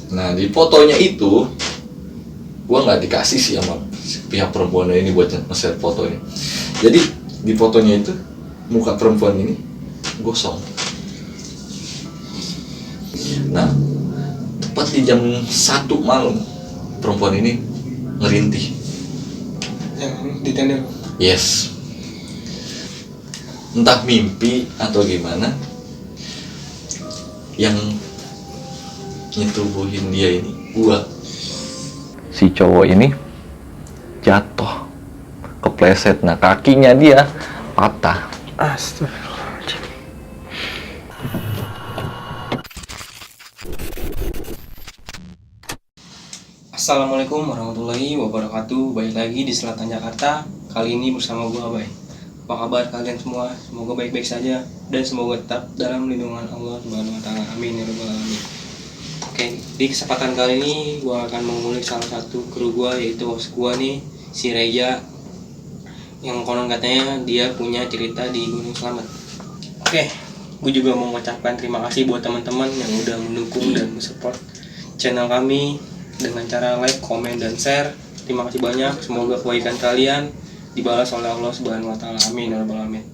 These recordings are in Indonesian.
Nah di fotonya itu gue nggak dikasih sih sama pihak perempuan ini buat nge-share fotonya. Jadi di fotonya itu muka perempuan ini gosong. Nah tepat di jam 1 malam perempuan ini ngerintih. Yang di tenda. Yes. Entah mimpi atau gimana, yang nyetubuhin dia ini gua. Si cowok ini jatuh, kepleset. Nah kakinya dia patah. Astagfirullahaladzim. Assalamualaikum warahmatullahi wabarakatuh. Balik lagi di Selatan Jakarta. Kali ini bersama gua Abay. Apa kabar kalian semua? Semoga baik-baik saja dan semoga tetap dalam lindungan Allah Subhanahu wa taala. Amin ya rabbal alamin. Oke, di kesempatan kali ini gua akan mengulik salah satu kru gua, yaitu host gua nih, si Reja, yang konon katanya dia punya cerita di Gunung Slamet. Oke, gue juga mau mengucapkan terima kasih buat teman-teman yang udah mendukung dan mensupport channel kami dengan cara like, komen, dan share. Terima kasih banyak. Semoga kebaikan kalian dibalas oleh Allah Subhanahu wa taala. Amin ya rabbal alamin.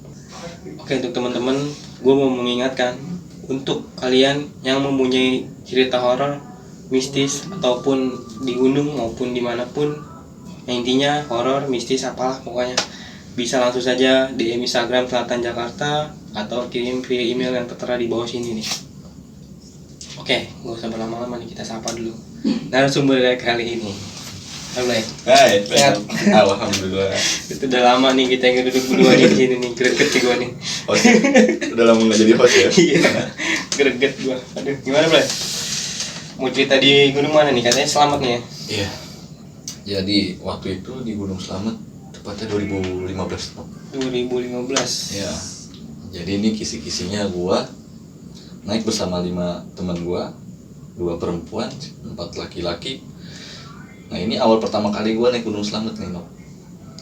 Oke, untuk teman-teman, gue mau mengingatkan untuk kalian yang mempunyai cerita horor, mistis, ataupun di gunung maupun dimanapun, yang intinya horor, mistis, apalah pokoknya, bisa langsung saja DM Instagram Selatan Jakarta atau kirim via email yang tertera di bawah sini nih. Oke, gak usah berlama-lama nih, kita sapa dulu narasumber kali ini. Halo, Hai, sehat. Alhamdulillah. Itu udah lama nih kita yang duduk berdua nih di sini nih, greget sih gua nih. Host, udah lama nggak jadi host ya? Iya, greget gua. Aduh, gimana Bro? Mau cerita di gunung mana nih? Katanya selamat nih ya? Iya. Jadi waktu itu di Gunung Slamet tepatnya 2015. 2015. Ya. Jadi ini kisi-kisinya gua naik bersama 5 teman gua, 2 perempuan, 4 laki-laki. Nah ini awal pertama kali gua naik Gunung Slamet nih, Nok.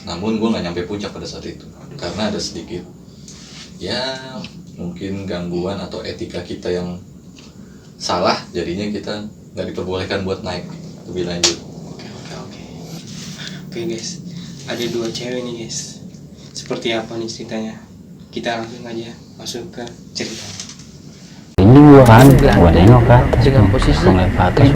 Namun gua nggak nyampe puncak pada saat itu karena ada sedikit ya mungkin gangguan atau etika kita yang salah, jadinya kita nggak diperbolehkan buat naik lebih lanjut. Oke guys, ada 2 cewek nih guys. Seperti apa nih ceritanya? Kita langsung aja masuk ke cerita. Ini gua kan, gua nengok ke atas dengan posisi mulai ke atas.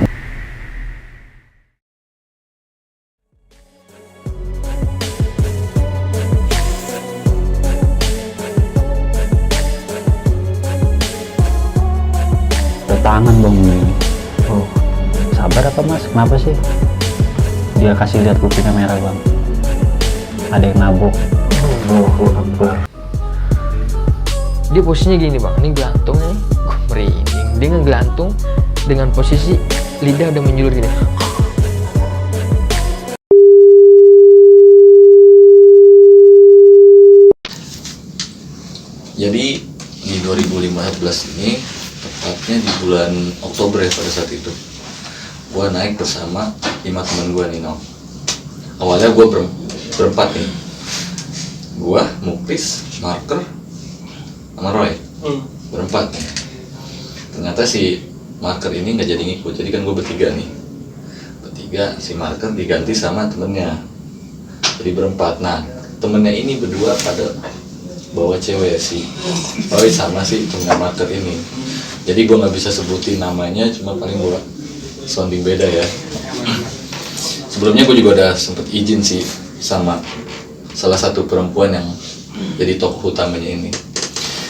Ada tangan bang ini. Oh, sabar apa mas? Kenapa sih? Dia kasih lihat kupingnya merah bang. Ada yang nabok. Oh, Akbar. Dia posisinya gini bang, ini gelantung nih, gue merinding. Dia ngegelantung dengan posisi lidah udah menjulur gini. Jadi di 2015 ini tepatnya di bulan Oktober ya pada saat itu gua naik bersama 5 teman gua nih, Nok. Awalnya gua berempat nih, gua, Muklis, Marker, sama Roy. Berempat nih. Ternyata si Marker ini nggak jadi ngikut, jadi kan gua bertiga nih. Bertiga, si Marker diganti sama temennya, jadi berempat. Nah temennya ini berdua pada bawa cewek, si Roy sama si temennya Marker ini. Jadi gua nggak bisa sebutin namanya, cuma paling gua sounding beda ya. Sebelumnya gue juga udah sempet izin sih sama salah satu perempuan yang jadi tokoh utamanya ini.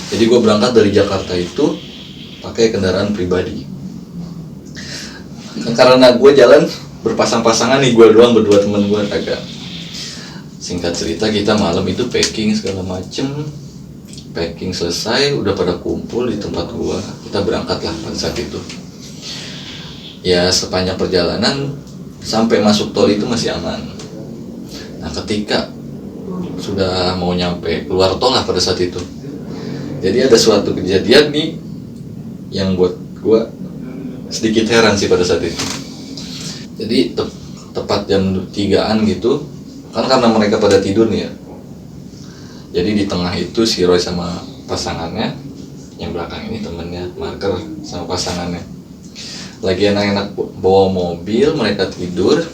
Jadi gue berangkat dari Jakarta itu pakai kendaraan pribadi. Karena gue jalan berpasang-pasangan nih, gue doang berdua, temen gue agak. Singkat cerita kita malam itu packing segala macem. Packing selesai, udah pada kumpul di tempat gue. Kita berangkat lah pada saat itu. Ya sepanjang perjalanan sampai masuk tol itu masih aman. Nah ketika sudah mau nyampe keluar tol lah pada saat itu, jadi ada suatu kejadian nih yang buat gua sedikit heran sih pada saat itu. Jadi tepat jam 3-an gitu kan, karena mereka pada tidur nih ya. Jadi di tengah itu si Roy sama pasangannya, yang belakang ini temennya Marker sama pasangannya. lagi enak-enak bawa mobil, mereka tidur.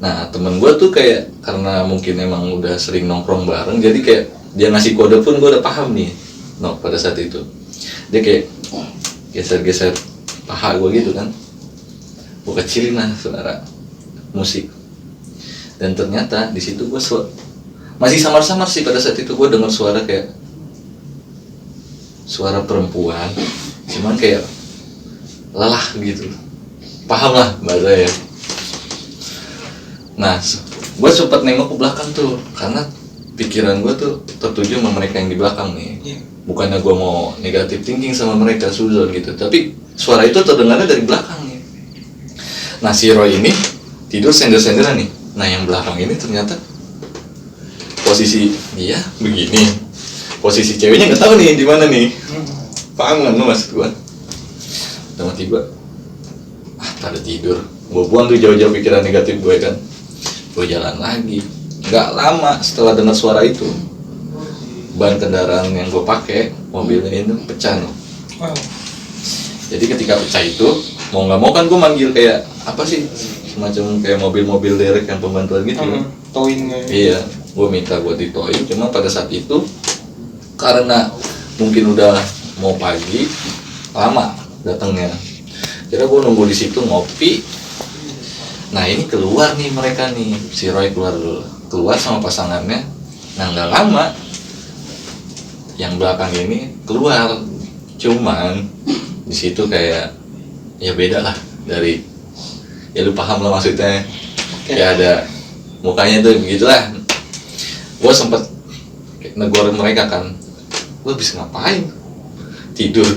Nah temen gue tuh kayak karena mungkin emang udah sering nongkrong bareng, jadi kayak dia ngasih kode pun gue udah paham nih. Pada saat itu dia kayak geser-geser paha gue gitu kan, gue kecilin lah suara musik. Dan ternyata di situ gue masih samar-samar sih pada saat itu, gue dengar suara kayak suara perempuan, cuman kayak lelah gitu, paham lah bahasa ya. Nah gue sempat nengok ke belakang tuh karena pikiran gue tuh tertuju sama mereka yang di belakang nih. Bukannya gue mau negatif thinking sama mereka, suzon gitu, tapi suara itu terdengarnya dari belakang nih. Nah si Roy ini tidur sender-senderan nih. Nah yang belakang ini ternyata posisi dia begini, posisi ceweknya nggak tahu nih di mana nih. Paham kan lo maksud gue? Tiba-tiba pada tidur, gue buang tuh jauh-jauh pikiran negatif gue kan. Gue jalan lagi, nggak lama setelah dengar suara itu, ban kendaraan yang gue pakai, mobilnya itu pecah nih. Jadi ketika pecah itu, mau nggak mau kan gue manggil kayak apa sih, semacam kayak mobil-mobil derek yang pembantuan gitu. Towing. Iya, gue minta buat ditowing. Cuma pada saat itu karena mungkin udah mau pagi, lama datangnya. Kira gue nunggu di situ ngopi. Nah ini keluar nih mereka nih, si Roy keluar dulu, keluar sama pasangannya. Nah nggak lama, yang belakang ini keluar. Cuman di situ kayak ya beda lah dari, ya lu paham lah maksudnya. Kayak ada mukanya tuh begitulah. Gue sempet negor mereka kan, lu bisa ngapain? Tidur.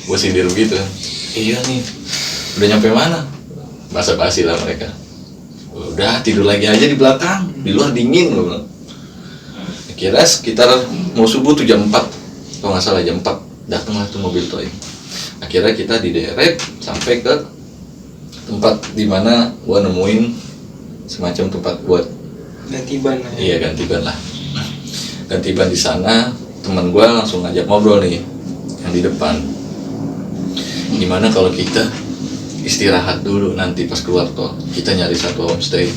Gue sindir begitu. Iya nih, udah nyampe mana? Basa-basi lah mereka. Udah tidur lagi aja di belakang, di luar dingin gue bilang. Kira sekitar mau subuh tuh jam 4, kalau nggak salah jam 4 datanglah tuh mobil towing. Akhirnya kita dideret sampai ke tempat dimana gua nemuin semacam tempat buat ganti ban. Iya ganti ban lah. Ganti ban di sana, teman gua langsung ngajak ngobrol nih yang di depan. Gimana kalau kita istirahat dulu, nanti pas keluar tol kita nyari satu homestay.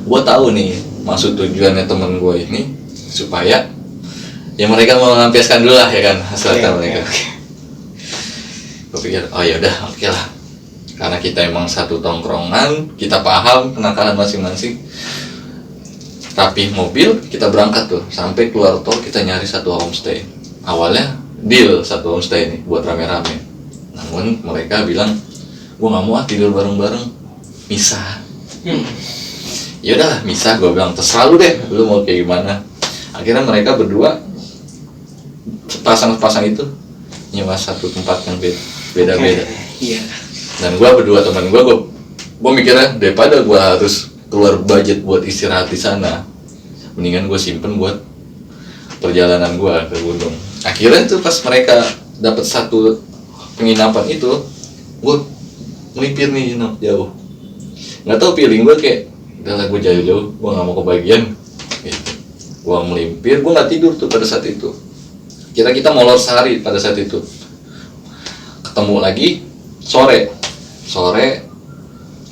Gua tahu nih maksud tujuannya temen gua ini supaya ya mereka mau melampiaskan dulu lah ya kan hasratnya mereka. Gue pikir oh ya udah oke lah, karena kita emang satu tongkrongan, kita paham kenakalan masing-masing. Rapih mobil, kita berangkat tuh sampai keluar tol kita nyari satu homestay. Awalnya deal satu homestay nih buat rame-rame. Namun mereka bilang gue nggak mau tidur bareng-bareng, misah. Ya udahlah misah, gue bilang terserah lu deh, lu mau kayak gimana. Akhirnya mereka berdua sepasang itu nyewa satu tempat yang beda-beda. Iya. Dan gue berdua teman gue mikirnya daripada gue harus keluar budget buat istirahat di sana, mendingan gue simpen buat perjalanan gue ke gunung. Akhirnya tuh pas mereka dapat satu penginapan itu, gue melipir nih jauh. Nggak tahu feeling gue kayak udahlah gue jauh-jauh, gue nggak mau kebagian. Gitu. Gue melimpir, gue nggak tidur tuh pada saat itu. Kira kita molor sehari pada saat itu. Ketemu lagi sore,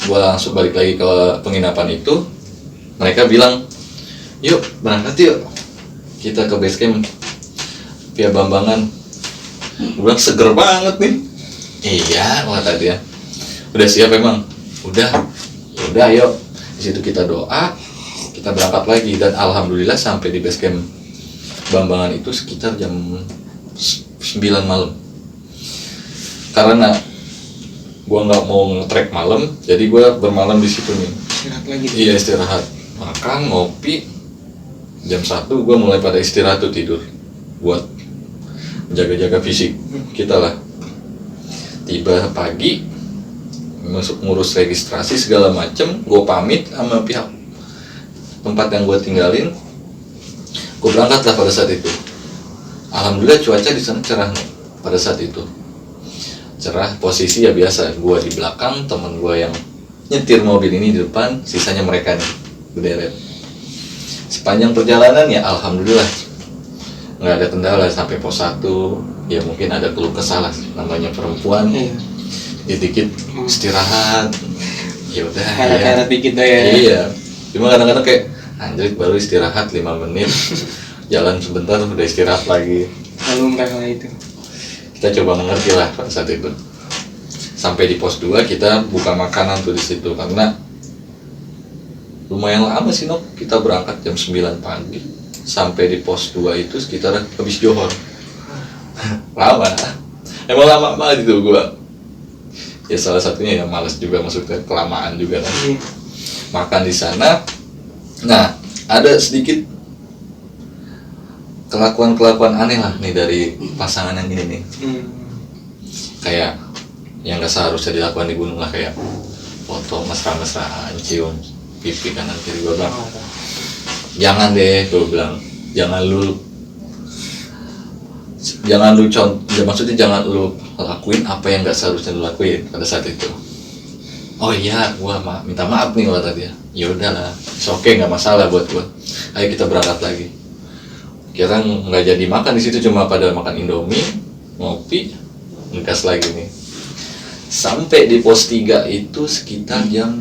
gue langsung balik lagi ke penginapan itu. Mereka bilang, yuk berangkat yuk, kita ke base camp via Bambangan. Gue bilang seger banget nih. Iya, kata dia. Udah siap emang? Udah yuk. Di situ kita doa, kita berangkat lagi dan alhamdulillah sampai di base camp Bambangan itu sekitar jam 9 malam. Karena gua nggak mau nge-trek malam, jadi gua bermalam di situ nih. Istirahat lagi. Iya istirahat, makan, ngopi. Jam 1 gua mulai pada istirahat tuh tidur, buat jaga-jaga fisik kita lah. Tiba pagi, masuk ngurus registrasi segala macem, gua pamit sama pihak tempat yang gua tinggalin. Gue berangkat lah pada saat itu. Alhamdulillah cuaca di sana cerah nih pada saat itu. Cerah, posisi ya biasa. Gue di belakang, temen gue yang nyetir mobil ini di depan, sisanya mereka nih berderet. Sepanjang perjalanan ya alhamdulillah nggak ada kendala sampai pos 1. Ya mungkin ada keluh kesah lah, namanya perempuan. dikit istirahat, ya udah ya. Karat-karat dikit dah ya. Iya, cuma kadang-kadang kayak anjir baru istirahat 5 menit, jalan sebentar udah istirahat lagi. Lalu mereka itu. Kita coba mengerti lah pada saat itu. Sampai di pos 2 kita buka makanan tuh di situ karena lumayan lama sih Nok. Kita berangkat jam 9 pagi sampai di pos 2 itu sekitar habis johor. Lama. Emang lama banget itu gua. Ya salah satunya ya malas juga, maksudnya kelamaan juga kan. Makan di sana. Nah, ada sedikit kelakuan aneh lah nih dari pasangan yang ini nih. Kayak yang gak seharusnya dilakukan di gunung lah, kayak foto mesra-mesraan, cium pipi kanan kiri. Gue bilang jangan deh, gue bilang jangan lu maksudnya jangan lu lakuin apa yang gak seharusnya lu lakuin pada saat itu. Oh iya, gue minta maaf nih kata dia. Ya udahlah, oke, nggak masalah buat gue. Ayo kita berangkat lagi. Kira nggak jadi makan di situ, cuma pada makan Indomie, ngopi, ngegas lagi nih. Sampai di pos 3 itu sekitar jam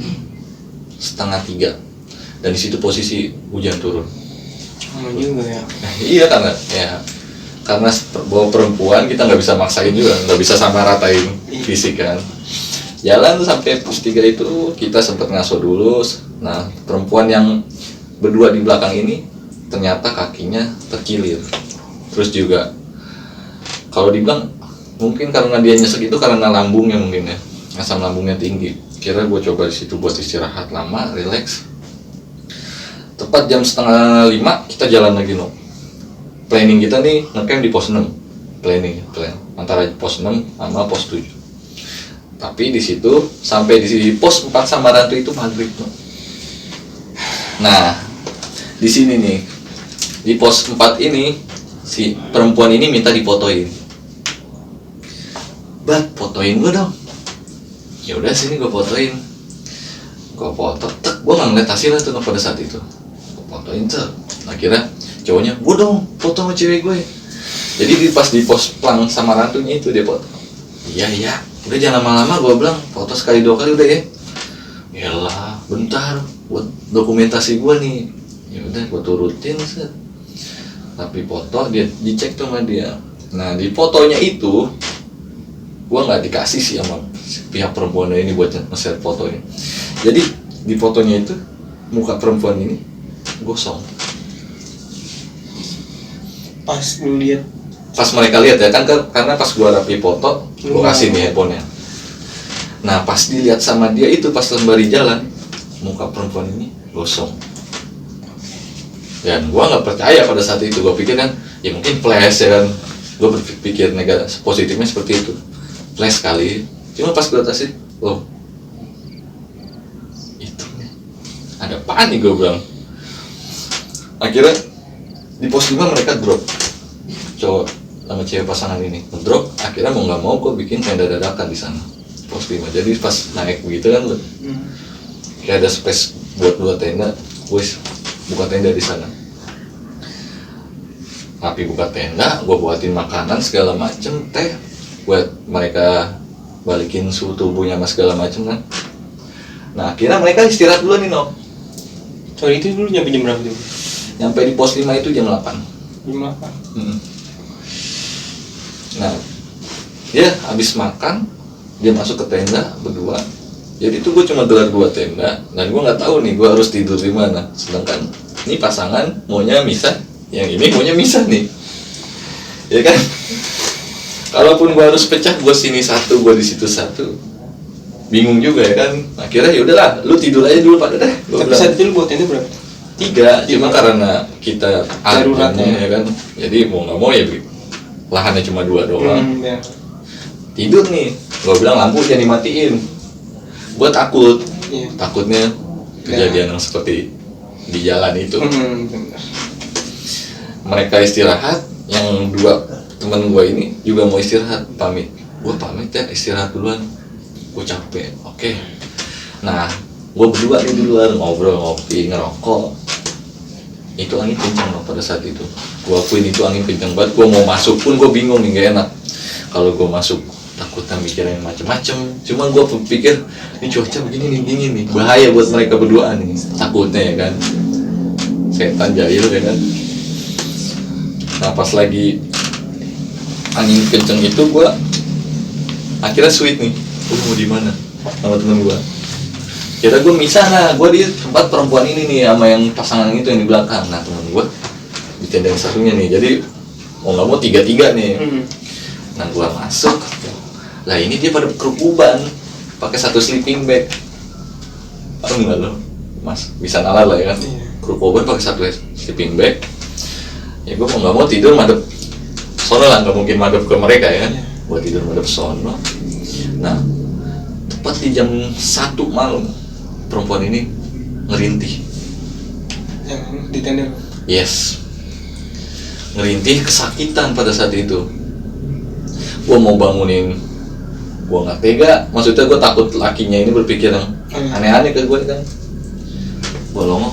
2:30 dan di situ posisi hujan turun. Sama juga ya. Iya karena bawa perempuan kita nggak bisa maksain juga, nggak bisa sama ratain fisik kan. Jalan sampai pos 3 itu kita sempat ngaso dulu. Nah, perempuan yang berdua di belakang ini ternyata kakinya terkilir. Terus juga kalau dibilang mungkin karena dia nyesek itu karena lambungnya mungkin ya, asam lambungnya tinggi. Kira gue coba di situ buat istirahat lama, relax. Tepat jam 4:30 kita jalan lagi no. Planning kita nih ngecamp di pos 6. Plan antara pos 6 sama pos 7. Tapi di situ sampai di pos 4 Samarantu itu maghrib no. Nah, di sini nih di pos 4 ini si perempuan ini minta difotoin. Bat, fotoin gue dong. Ya udah sini gue fotoin. Gue foto, gue nggak ngeliat hasilnya tuh pada saat itu. Gue fotoin tuh. Akhirnya cowoknya, gue dong foto sama cewek gue. Jadi pas di pos Plang Samarantunya itu dia foto. Iya, udah jangan lama-lama, gue bilang foto sekali 2 kali udah ya. Yalah, bentar buat dokumentasi gue nih. Ya udah gue turutin set. Tapi foto dia dicek tuh sama dia. Nah di fotonya itu gue nggak dikasih sih sama pihak perempuan ini buat nge-share fotonya. Jadi di fotonya itu muka perempuan ini gosong. Pas lu lihat, Pas mereka lihat ya kan karena pas gue rapi foto, gue kasih nih handphonenya. Nah pas dilihat sama dia itu pas lembari jalan, muka perempuan ini gosong. Dan gue nggak percaya pada saat itu. Gue pikir kan ya mungkin flash ya kan. Gue berpikir negatif, positifnya seperti itu. Flash kali, cuma pas gue tasin, loh, itu ada apaan nih gue bilang. Akhirnya di pos 5 mereka drop, cowok sama cewek pasangan ini drop. Akhirnya mau nggak mau gue bikin tenda dadakan di sana pos 5. Jadi pas naik begitu kan, kayak ada space buat 2 tenda, gue buka tenda di sana. Tapi buka tenda, gue buatin makanan segala macem, teh buat mereka balikin suhu tubuhnya sama segala macem kan. Nah akhirnya mereka istirahat dulu nih no. Sorry itu dulu nyampe jam berapa tuh? Nyampe di pos 5 itu jam 8. Jam 8. Nah dia habis makan, dia masuk ke tenda berdua. Jadi itu gue cuma gelar 2 tenda dan gue nggak tahu nih gue harus tidur di mana. Sedangkan ini pasangan maunya misah, yang ini maunya misah nih, ya kan? Kalaupun gue harus pecah, gue sini 1, gue di situ 1, bingung juga ya kan. Akhirnya yaudahlah, lu tidur aja dulu pada deh. Tapi saat itu lu buat tenda berapa? 3, cuma karena kita daruratnya ya kan, jadi mau nggak mau ya lahannya cuma 2 doang. Ya. Tidur nih, gue bilang lampu jangan dimatiin. Gue takut, takutnya kejadian yang seperti di jalan itu. Mereka istirahat, yang 2 temen gue ini juga mau istirahat, pamit. Gue pamit ya, istirahat duluan, gue capek. Oke. Nah, gue berdua nih di luar ngobrol, ngopi, ngerokok. Itu angin kencang loh pada saat itu. Gue akuin itu angin kencang banget. Gue mau masuk pun gue bingung nih, gak enak. Kalau gue masuk takutnya mikirin macem-macem. Cuma gue pikir ini cuaca begini nih, dingin nih, bahaya buat mereka berdua nih, takutnya ya kan, setan jahil ya kan. Nah pas lagi angin kenceng itu gue akhirnya sweet nih, gue mau di mana sama temen gue. Kira gue misah, nah gue di tempat perempuan ini nih sama yang pasangan itu yang di belakang. Nah temen gue di tenda yang satunya nih, jadi mau nggak mau 3-3 nih. Nah gue masuk, lah ini dia pada kerukuban pakai satu sleeping bag. Tahu nggak lo, Mas? Bisa nalar lah ya kan? Kerukuban pakai satu sleeping bag. Ya gue mau nggak mau tidur madep sono lah, nggak mungkin madep ke mereka ya. Gue tidur madep sono. Nah tepat di jam 1 malam perempuan ini ngerintih. Yang di tenda. Yes, ngerintih kesakitan pada saat itu. Gue mau bangunin, gue nggak tega. Maksudnya gue takut lakinya ini berpikir yang aneh-aneh ke gue kan. Gue longok,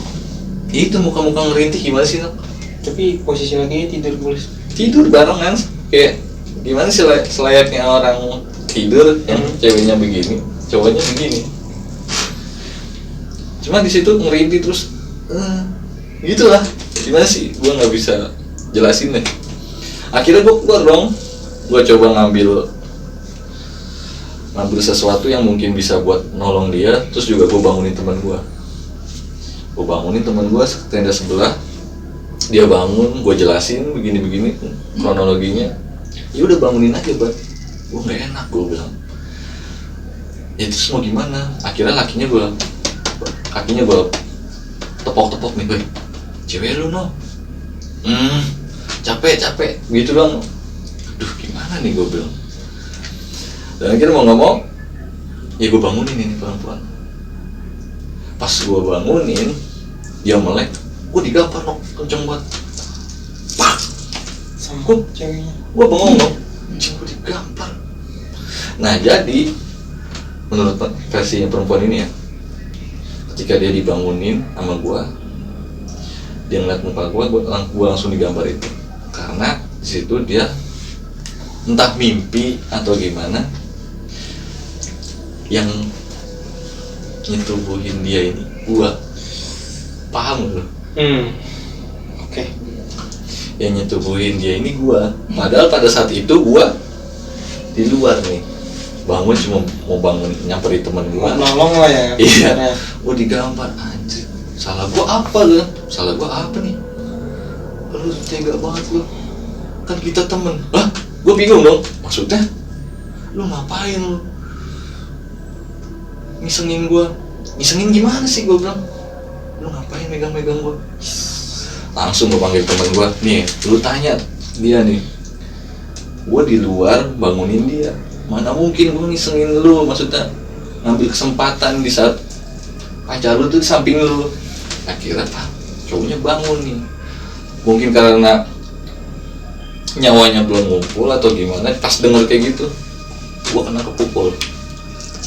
itu muka-muka ngerintih gimana sih Nok? Tapi posisi lagi tidur boleh. Tidur bareng kan, kayak gimana sih selayaknya orang tidur yang ceweknya begini, cowoknya begini. Cuma di situ ngerintih terus, gitulah. Gimana sih? Gue nggak bisa jelasin deh. Akhirnya gue keluar dong. Gue coba ngambil sesuatu yang mungkin bisa buat nolong dia. Terus juga gue bangunin teman gue. Gue bangunin teman gue tenda sebelah. Dia bangun, gue jelasin begini-begini kronologinya. Ya udah bangunin aja, Bang. Gue nggak enak, gue bilang. Ya terus mau gimana? Akhirnya kakinya gue tepok-tepok nih, Boy. Cewek lu no. Capek gitu dong. Aduh gimana nih, gue bilang. Dan akhirnya mau nggak mau, ya gue bangunin ini perempuan. Pas gue bangunin, dia melek, gue digampar no, kenceng banget. Pak, Sama ceweknya. gue bengong no, gue digampar. Nah jadi, menurut versi perempuan ini ya, ketika dia dibangunin sama gue, dia ngeliat muka gue langsung digambar itu. Karena di situ dia entah mimpi atau gimana, yang nyetubuhin dia ini gue, paham lu? Oke. Yang nyetubuhin dia ini gue. Padahal pada saat itu gue di luar nih, bangun cuma mau bangun nyamperin teman gue. Nolong lah ya. Iya. Gue digambar, anjir. Salah gue apa lu? Salah gue apa nih? Lu tega banget lu. Kan kita temen. Lah, gue bingung dong. Maksudnya, lu ngapain lu? Ngisengin gue. Ngisengin gimana sih, gue bilang. Lu ngapain megang-megang gue? Langsung gue panggil temen gue. Nih, lu tanya dia nih. Gue di luar bangunin dia. Mana mungkin gue ngisengin lu? Maksudnya ngambil kesempatan di saat pacar lu tuh di samping lu. Akhirnya cowoknya bangun nih. Mungkin karena nyawanya belum ngumpul atau gimana, pas denger kayak gitu gua kena kepukul.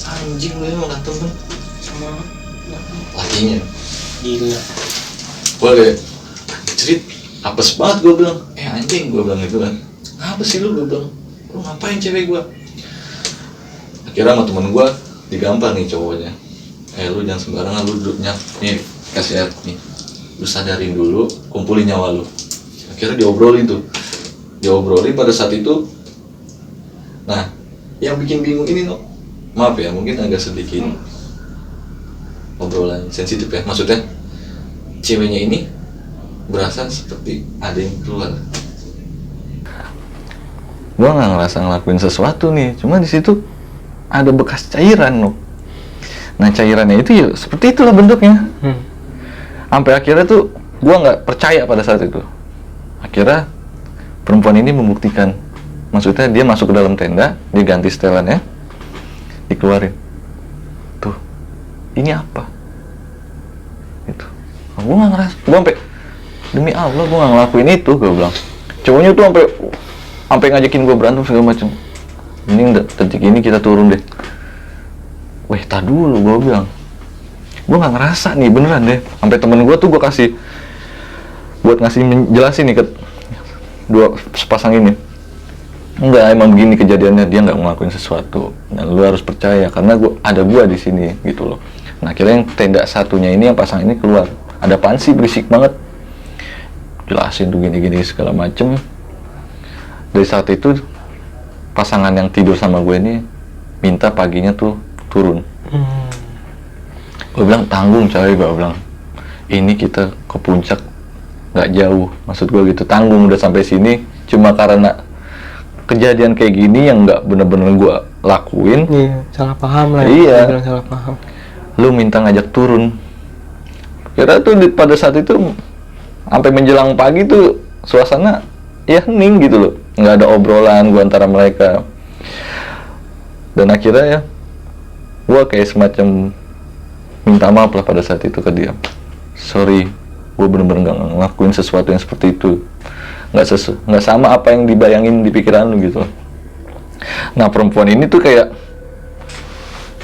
Anjing lu emang kata temen Sama lakinya. gila. Gua kayak cerit, apes banget gua bilang. Anjing gua bilang gitu kan. Apa sih lu, gua bilang. Lu ngapain cewek gua? Akhirnya sama temen gua digampar nih cowoknya. Lu jangan sembarangan, lu duduknya nih, kasih air nih. Lu sadarin dulu, kumpulin nyawa lu. Akhirnya diobrolin tuh. Diobrolin pada saat itu. Nah, yang bikin bingung ini no, maaf ya, mungkin agak sedikit obrolan sensitif ya. Maksudnya ceweknya ini berasa seperti ada yang keluar. Gua nggak ngerasa ngelakuin sesuatu nih, cuma di situ ada bekas cairan no. Nah cairannya itu ya seperti itulah bentuknya. Sampai akhirnya tuh gua nggak percaya pada saat itu. Akhirnya perempuan ini membuktikan, maksudnya dia masuk ke dalam tenda, dia ganti setelannya, dikeluarin. Tuh, ini apa? Itu. Gue nggak ngerasa, gue sampai demi Allah gue nggak ngelakuin itu, gue bilang. Cowoknya tuh sampai ngajakin gue berantem segala macam. Ini detik ini kita turun deh. Weh, tak dulu gue bilang. Gue nggak ngerasa nih beneran deh. Sampai temen gue tuh gue kasih buat ngasih menjelasin nih ke dua sepasang ini. enggak, emang begini kejadiannya, dia nggak ngelakuin sesuatu dan lu harus percaya karena gua di sini gitu loh. Nah akhirnya yang tenda satunya ini, yang pasang ini keluar, ada apaan sih, berisik banget, jelasin tuh gini-gini segala macem. Dari saat itu pasangan yang tidur sama gue ini minta paginya tuh turun. Gue bilang tanggung coy, gue bilang ini kita ke puncak nggak jauh, maksud gue gitu, tanggung udah sampai sini cuma karena kejadian kayak gini yang nggak bener-bener gue lakuin. Iya, salah paham lah. Iya. Dia bilang salah paham. Lu minta ngajak turun. Kira tuh pada saat itu sampai menjelang pagi tuh suasana ya hening gitu loh, nggak ada obrolan gua antara mereka. Dan akhirnya ya gua kayak semacam minta maaf lah pada saat itu ke dia. Sorry, gua bener-bener nggak ngelakuin sesuatu yang seperti itu. Nggak sama apa yang dibayangin di pikiran lu gitu. Nah perempuan ini tuh kayak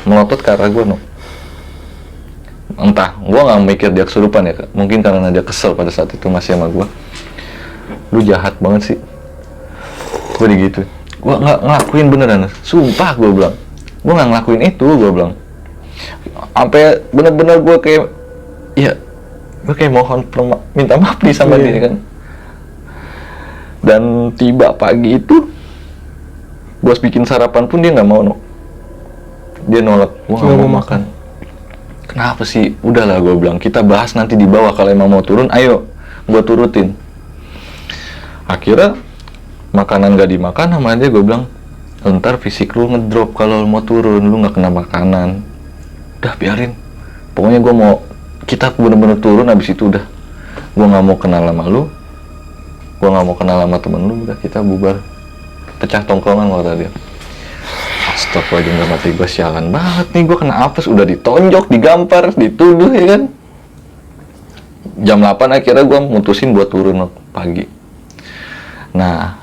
melotot ke arah gua, no. Entah, gue nggak mikir dia kesurupan ya, mungkin karena dia kesel pada saat itu masih sama gue. Lu jahat banget sih, gue gitu. Gue nggak ngelakuin beneran, sumpah gue bilang, gue nggak ngelakuin itu, gue bilang. Sampai bener-bener gue kayak, ya, gue kayak mohon minta maaf nih sama dia kan. Dan tiba pagi itu, gue bikin sarapan pun dia nggak mau, no. Dia nolak, gue nggak mau makan. Kenapa sih? Udahlah gue bilang, kita bahas nanti di bawah, kalau emang mau turun, ayo, gue turutin. Akhirnya, makanan gak dimakan sama dia, gue bilang, ntar fisik lu ngedrop kalau mau turun, lu gak kena makanan. Udah biarin, pokoknya gue mau, kita bener-bener turun, abis itu udah. Gue gak mau kenal sama lu, gue gak mau kenal sama temen lu, udah kita bubar. Pecah tongkrongan kata dia. Astagfirullahaladzim, gak mati gue, sialan banget nih, gue kena apes, udah ditonjok, digampar, dituduh ya kan. Jam 8 akhirnya gue mutusin buat turun pagi. Nah,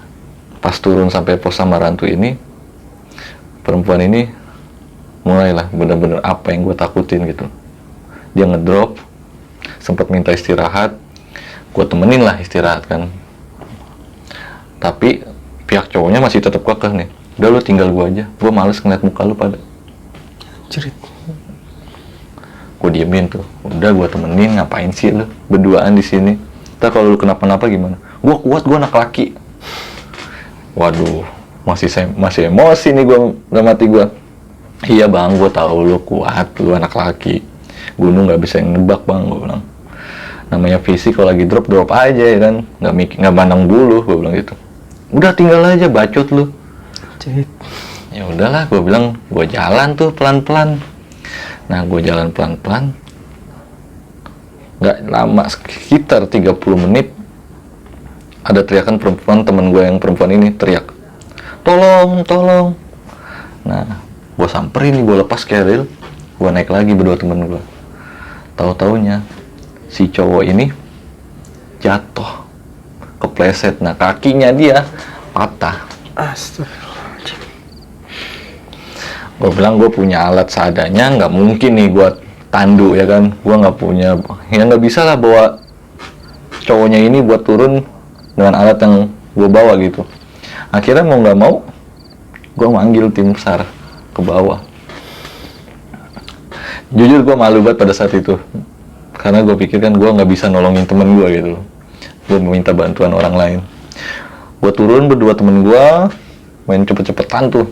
pas turun sampai pos Samarantu ini, perempuan ini mulailah bener-bener apa yang gue takutin gitu. Dia ngedrop, sempat minta istirahat, gue temenin lah istirahat kan. Tapi pihak cowoknya masih tetap kekeh nih. Udah lu tinggal gue aja, gue males ngeliat muka lu pada. Cerit. Gue diemin tuh, udah gue temenin, ngapain sih lu berduaan di sini? Ntar kalau lu kenapa-napa gimana? Gue kuat, gue anak laki. Waduh, masih emosi nih gue dalam hati gue. Iya bang, gue tahu lu kuat, lu anak laki. Gunung nggak bisa yang nebak bang, gue bilang. Namanya fisik kalau lagi drop aja ya kan, nggak mandang bulu, gue bilang gitu. Udah tinggal aja, bacot lu. Ya udahlah, gue bilang, gue jalan tuh pelan-pelan. Nah, gue jalan pelan-pelan. Nggak lama, sekitar 30 menit, ada teriakan perempuan, temen gue yang perempuan ini teriak, tolong, tolong. Nah, gue samperin nih, gue lepas keril, gue naik lagi berdua temen gue. Tahu-taunya si cowok ini jatuh, kepleset. Nah, kakinya dia patah. Astagfirullah. Gue bilang gue punya alat seadanya, nggak mungkin nih gue tandu ya kan. Gue nggak punya, ya nggak bisa lah bawa cowoknya ini buat turun dengan alat yang gue bawa gitu. Akhirnya mau nggak mau, gue manggil tim SAR ke bawah. Jujur gue malu banget pada saat itu, karena gue pikir kan gue nggak bisa nolongin temen gue gitu. Gue meminta bantuan orang lain. Gue turun berdua temen gue, main cepet-cepetan tuh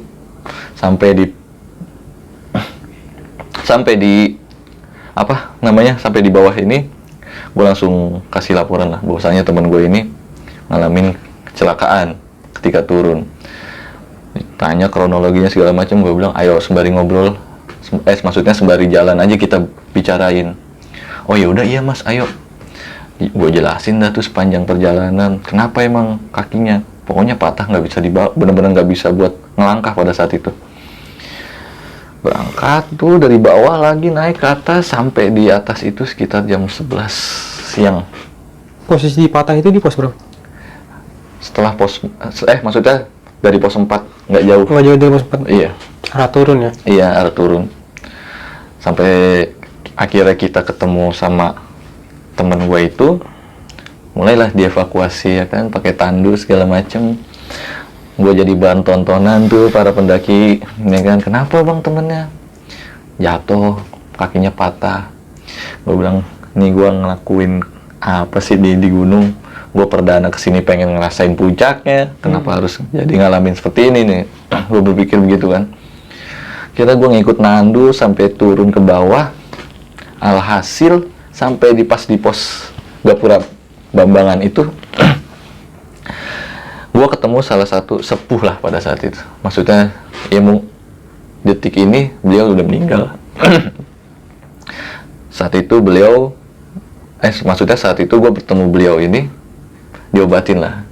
sampai di bawah ini. Gue langsung kasih laporan lah bahwasanya temen gue ini ngalamin kecelakaan ketika turun. Tanya kronologinya segala macam, gue bilang ayo sembari ngobrol, maksudnya sembari jalan aja kita bicarain. Oh ya udah, iya mas, ayo. Gue jelasin dah tuh sepanjang perjalanan kenapa emang kakinya pokoknya patah, nggak bisa dibawa, bener-bener nggak bisa buat ngelangkah pada saat itu. Berangkat tuh dari bawah lagi naik ke atas, sampai di atas itu sekitar jam 11 siang. Posisi patah itu di pos berapa? Setelah maksudnya dari pos 4, nggak jauh. Nggak jauh dari pos 4? Iya. Arah turun ya? Iya, arah turun. Sampai akhirnya kita ketemu sama temen gue itu, mulailah dievakuasi ya kan, pakai tandu segala macem. gue jadi bahan tontonan tuh para pendaki, ya kan, kenapa bang temennya jatuh, kakinya patah. Gue bilang, nih gue ngelakuin apa sih di gunung, gue perdana kesini pengen ngerasain puncaknya, kenapa harus jadi ngalamin seperti ini nih. Gue berpikir begitu kan. Kira gue ngikut Nandu sampai turun ke bawah, alhasil sampai di pos Gapura Bambangan itu gue ketemu salah satu sepuh lah pada saat itu. Maksudnya ya detik ini beliau udah meninggal. Saat itu beliau maksudnya saat itu gue bertemu beliau ini, diobatin lah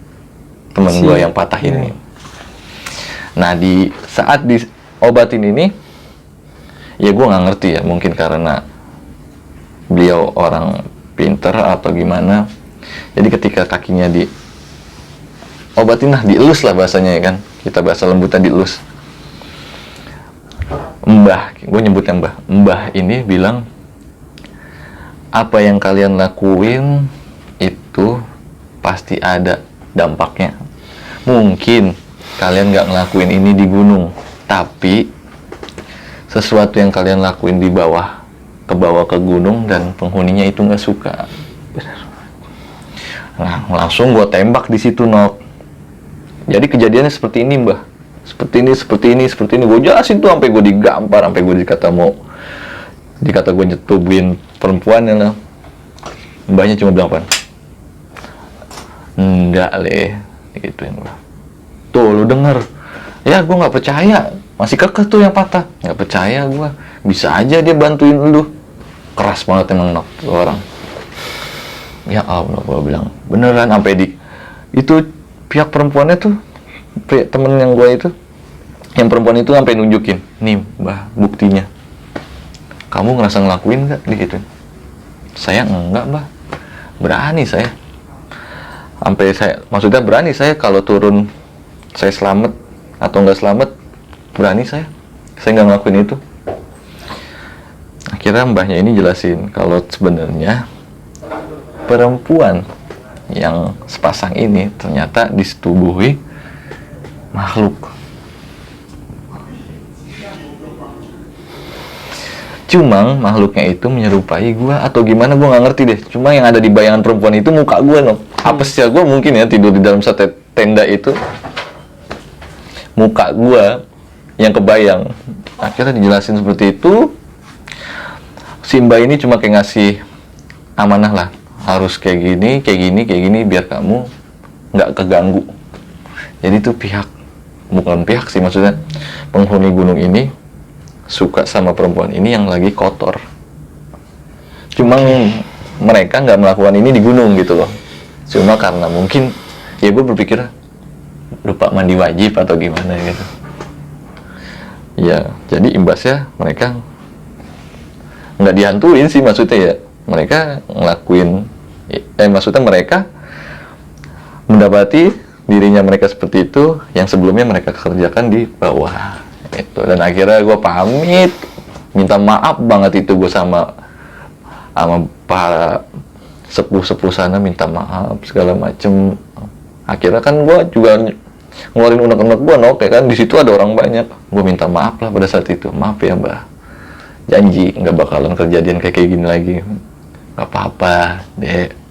temen gue yang patah ini. Nah di saat diobatin ini, ya gue nggak ngerti ya, mungkin karena beliau orang pinter atau gimana. Jadi ketika kakinya diobatin lah, dielus lah bahasanya ya kan, kita bahasa lembutnya dielus. Mbah, gue nyebutnya Mbah ini bilang, apa yang kalian lakuin itu pasti ada dampaknya. Mungkin kalian nggak ngelakuin ini di gunung, tapi sesuatu yang kalian lakuin di bawah, ke bawah ke gunung dan penghuninya itu nggak suka. Nah, langsung gue tembak di situ, Nok. Jadi kejadiannya seperti ini, Mbah. Seperti ini. Gue jelasin tuh sampai gue digampar, sampai gue dikata gue nyetubuin perempuan ya lah. Mbahnya cuma bilang apa? Enggak gituin gue. Tuh lu denger. Ya gue nggak percaya, masih kekeh tuh yang patah. Nggak percaya gue, bisa aja dia bantuin lu. Keras banget emang Nok tuh orang. Ya Allah, gue bilang beneran. Sampai itu pihak perempuannya tuh, temen yang gue itu, yang perempuan itu sampai nunjukin, nih Mbah buktinya. Kamu ngerasa ngelakuin nggak digituin? Saya enggak, Mbah. Berani saya. Maksudnya berani saya kalau turun, saya selamat atau nggak selamat, berani saya. Saya nggak ngelakuin itu. Akhirnya mbahnya ini jelasin kalau sebenarnya perempuan yang sepasang ini ternyata disetubuhi makhluk. Cuma makhluknya itu menyerupai gua atau gimana gua nggak ngerti deh. Cuma yang ada di bayangan perempuan itu muka gua, Nok. Apa sih gua mungkin ya tidur di dalam satu tenda itu, muka gua yang kebayang. Akhirnya dijelasin seperti itu. Si Mbak ini cuma kayak ngasih amanah lah, harus kayak gini biar kamu nggak keganggu. Jadi itu bukan pihak sih, maksudnya penghuni gunung ini suka sama perempuan ini yang lagi kotor. Cuma mereka nggak melakukan ini di gunung gitu loh. Cuma karena mungkin ya gue berpikir lupa mandi wajib atau gimana gitu. Ya jadi imbasnya mereka nggak dihantuin sih, maksudnya ya mereka ngelakuin, maksudnya mereka mendapati dirinya mereka seperti itu yang sebelumnya mereka kerjakan di bawah itu. Dan akhirnya gue pamit, minta maaf banget itu gue sama para sepuh sana, minta maaf segala macem. Akhirnya kan gue juga ngeluarin unek-unek gue, Nok, ya kan, di situ ada orang banyak. Gue minta maaf lah pada saat itu, maaf ya Mbah, janji nggak bakalan kejadian kayak gini lagi. Nggak apa-apa,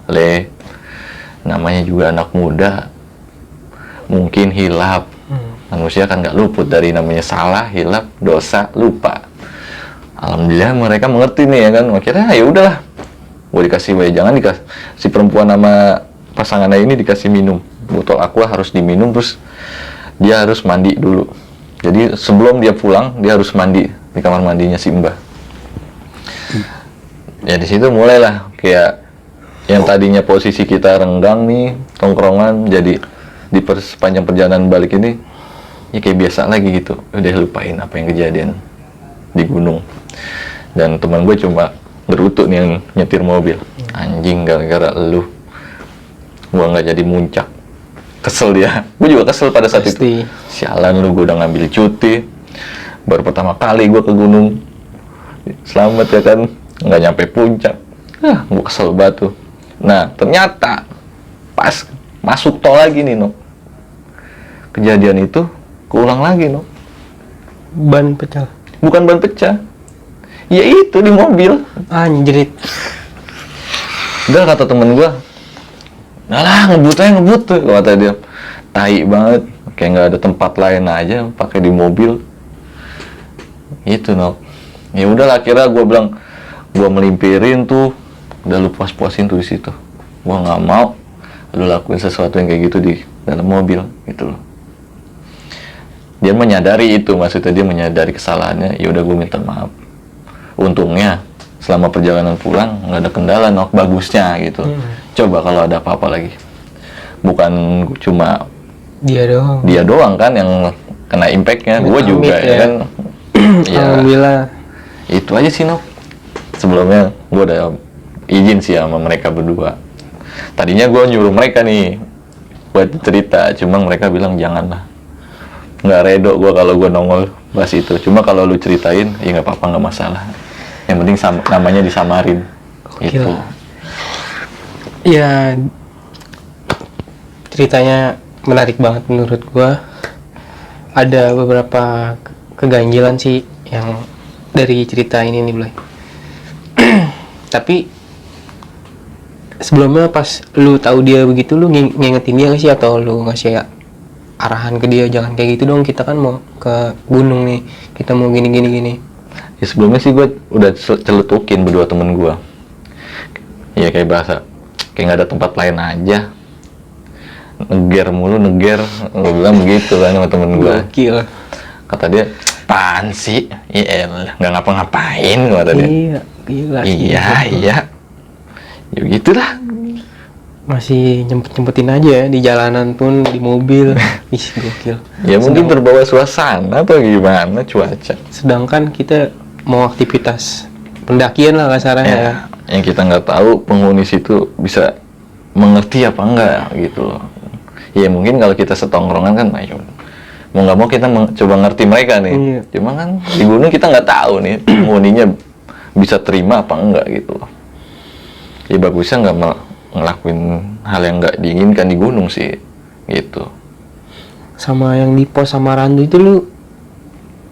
Le, namanya juga anak muda, mungkin hilap. Manusia kan nggak luput dari namanya salah, hilap, dosa, lupa. Alhamdulillah mereka mengerti nih ya kan. Akhirnya ya udahlah, gue dikasih jangan dikasih si perempuan sama pasangannya ini dikasih minum, botol aqua harus diminum, terus dia harus mandi dulu. Jadi sebelum dia pulang dia harus mandi di kamar mandinya si Mbah. Ya di situ mulailah kayak yang tadinya posisi kita renggang nih tongkrongan, jadi di sepanjang perjalanan balik ini ya kayak biasa lagi gitu, udah lupain apa yang kejadian di gunung. Dan teman gue cuma berutuk nih yang nyetir mobil, anjing gara-gara lu gua nggak jadi muncak. Kesel dia, gue juga kesel pada saat itu. Sialan lu, gue udah ngambil cuti, baru pertama kali gue ke gunung, selamat ya kan, nggak nyampe puncak. Gue kesel banget tuh. Nah ternyata pas masuk tol lagi nih, Nok, kejadian itu keulang lagi, no. Ban pecah. Bukan ban pecah. Ya itu di mobil. Anjrit. Udah kata temen gua, "Nah lah, ngebut aja ngebut tuh," kata dia. Tai banget, kayak nggak ada tempat lain aja pakai di mobil. Itu, no. Ya udahlah, akhirnya gua bilang, gua melimpirin tuh, udah lu puas-puasin tuh di situ. Gua nggak mau lu lakuin sesuatu yang kayak gitu di dalam mobil, gitu loh. Dia menyadari itu, maksudnya dia menyadari kesalahannya. Ya udah, gua minta maaf. Untungnya selama perjalanan pulang nggak ada kendala, no. Bagusnya gitu. Coba kalau ada apa-apa lagi, bukan cuma dia doang kan yang kena impactnya, gue juga Amit, ya kan. Ya, Alhamdulillah. itu aja sih, no. Sebelumnya gue udah izin sih sama mereka berdua. Tadinya gue nyuruh mereka nih buat cerita, cuma mereka bilang janganlah. Nggak redo gue kalau gue nongol bahas itu. Cuma kalau lu ceritain, ya nggak apa-apa, nggak masalah. Yang penting namanya disamarin. Gitu. Ya, ceritanya menarik banget menurut gua. Ada beberapa keganjilan sih yang dari cerita ini nih, Blay. Tapi sebelumnya pas lu tahu dia begitu, lu ngingetin dia nggak sih, atau lu ngasih arahan ke dia, jangan kayak gitu dong, kita kan mau ke gunung nih, kita mau gini. Ya sebelumnya sih gue udah celetukin berdua temen gue. Ya kayak bahasa, kayak nggak ada tempat lain aja. Neger mulu, neger. Gue bilang begitu kan sama temen gue. Gokil. Kata dia, apaan sih? Iya, nggak ngapa-ngapain, kata dia. Iya, gila. Iya. Ya gitulah. Masih nyempet-nyempetin aja di jalanan pun, di mobil. Ih, gokil. Ya mungkin terbawa suasana atau gimana cuaca. Sedangkan kita mau aktivitas pendakian lah kasarannya. Ya, yang kita nggak tahu penghuni situ bisa mengerti apa enggak gitu loh. Ya mungkin kalau kita setongkrongan kan, ayo mau nggak mau kita coba ngerti mereka nih. Iya. Cuma kan di gunung kita nggak tahu nih penghuninya bisa terima apa enggak gitu loh. Ya bagusnya nggak ngelakuin hal yang nggak diinginkan di gunung sih gitu. Sama yang di pos sama Randu itu, lu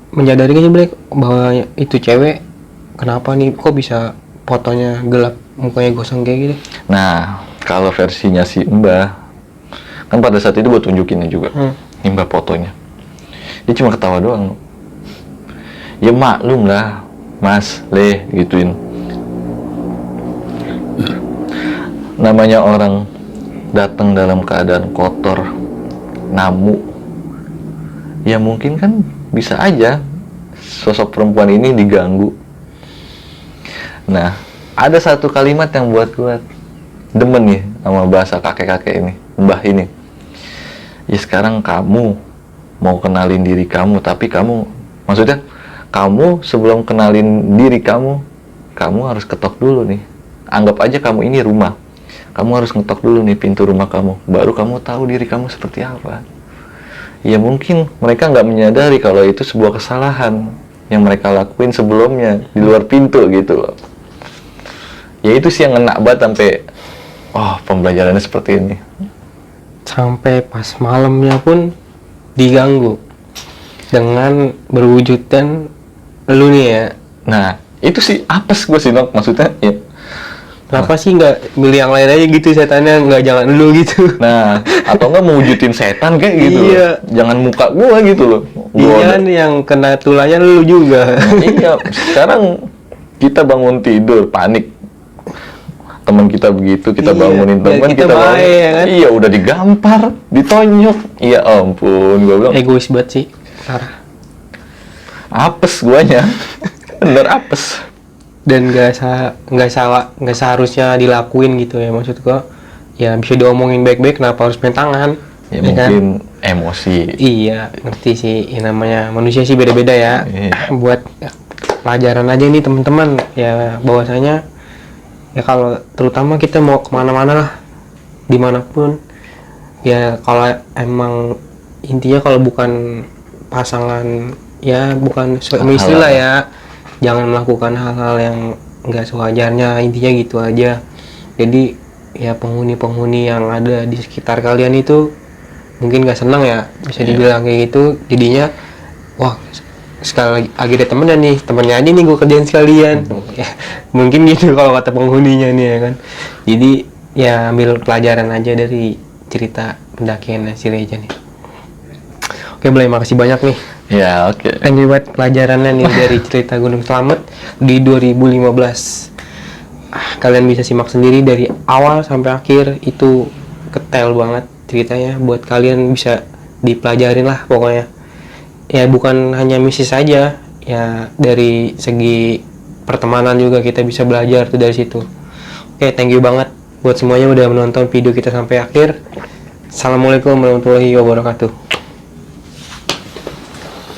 menyadari kan sih, Black, bahwa itu cewek kenapa nih kok bisa fotonya gelap, mukanya gosong kayak gitu? Nah, kalau versinya si Mbah, kan pada saat itu gue tunjukinnya juga, Mbah fotonya. Dia cuma ketawa doang. Ya maklum lah, Mas, Le, gituin. Namanya orang datang dalam keadaan kotor, namu, ya mungkin kan bisa aja sosok perempuan ini diganggu. Nah, ada satu kalimat yang buat gue demen nih sama bahasa kakek-kakek ini, mbah ini. Ya sekarang kamu mau kenalin diri kamu, tapi maksudnya kamu sebelum kenalin diri kamu harus ketok dulu nih. Anggap aja kamu ini rumah. Kamu harus ngetok dulu nih pintu rumah kamu, baru kamu tahu diri kamu seperti apa. Ya mungkin mereka nggak menyadari kalau itu sebuah kesalahan yang mereka lakuin sebelumnya di luar pintu gitu loh. Ya itu sih yang ngena banget sampai pembelajarannya seperti ini. Sampai pas malamnya pun diganggu dengan berwujudkan lu nih ya. Nah itu sih apes gue sih, Nok, maksudnya ya. Kenapa sih nggak milih yang lain aja gitu, setannya nggak jangan lu gitu? Nah, atau nggak mau wujudin setan kayak gitu. Iya. Loh. Jangan muka gua gitu loh. Iya kan yang kena tulangnya lu juga. Iya, sekarang kita bangun tidur panik. Teman kita begitu, kita Iya, bangunin biar teman kita kita bangun. baik, ya kan? Iya, udah digampar, ditonjok. Iya ampun, gua bilang Egois banget sih, parah. apes guanya. Bener apes. Dan nggak seharusnya dilakuin gitu ya, maksud gua. Ya bisa diomongin baik-baik, kenapa harus main tangan? Ya kan? mungkin emosi. Iya, ngerti sih. Ya, namanya manusia sih beda-beda ya. Iya. Buat pelajaran aja nih teman-teman. Ya bahwasanya ya kalau terutama kita mau kemana-mana lah, dimanapun. Ya kalau emang intinya kalau bukan pasangan, ya bukan suami istri lah ya. Jangan melakukan hal-hal yang nggak sewajarnya, intinya gitu aja. Jadi ya penghuni-penghuni yang ada di sekitar kalian itu mungkin nggak senang ya, bisa dibilang kayak gitu. Jadinya wah, sekali lagi ada temennya nih, temennya aja nih gue kerjain sekalian. Ya, mungkin gitu kalau kata penghuninya nih ya kan. Jadi ya ambil pelajaran aja dari cerita pendakian si Reja nih. Oke, Blay, makasih banyak nih. Ya, oke. Thank you buat pelajarannya nih dari cerita Gunung Slamet di 2015. Kalian bisa simak sendiri dari awal sampai akhir, itu detail banget ceritanya, buat kalian bisa dipelajarin lah pokoknya. Ya bukan hanya misi saja, ya dari segi pertemanan juga kita bisa belajar tuh dari situ. Oke, thank you banget buat semuanya udah menonton video kita sampai akhir. Assalamualaikum warahmatullahi wabarakatuh.